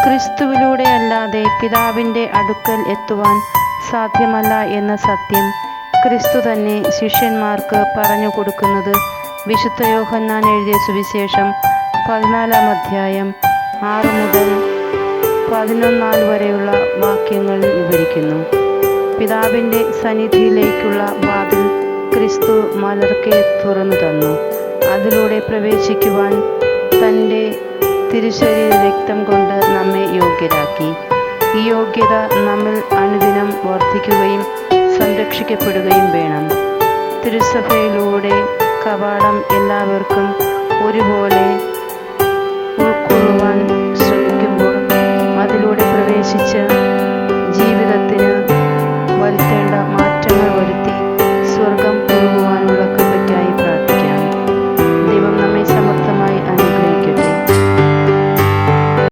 ക്രിസ്തുവിലൂടെ അല്ലാതെ പിതാവിൻ്റെ അടുക്കൽ എത്തുവാൻ സാധ്യമല്ല എന്ന സത്യം ക്രിസ്തു തന്നെ ശിഷ്യന്മാർക്ക് പറഞ്ഞു കൊടുക്കുന്നത് വിശുദ്ധ യോഹന്നാൻ എഴുതിയ സുവിശേഷം 14-ാം അധ്യായം 6 മുതൽ 11 വരെയുള്ള വാക്യങ്ങൾ വിവരിക്കുന്നു. പിതാവിൻ്റെ സന്നിധിയിലേക്കുള്ള വാതിൽ ക്രിസ്തു മലർക്കെ തുറന്നു തന്നു. അതിലൂടെ പ്രവേശിക്കുവാൻ തൻ്റെ തിരുശരീര രക്തം കൊണ്ട് നമ്മെ യോഗ്യരാക്കി. ഈ യോഗ്യത നമ്മിൽ അനുദിനം വർദ്ധിക്കുകയും സംരക്ഷിക്കപ്പെടുകയും വേണം. തിരുസഭയിലൂടെ കവാടം എല്ലാവർക്കും ഒരുപോലെ ഉൾക്കൊള്ളുവാൻ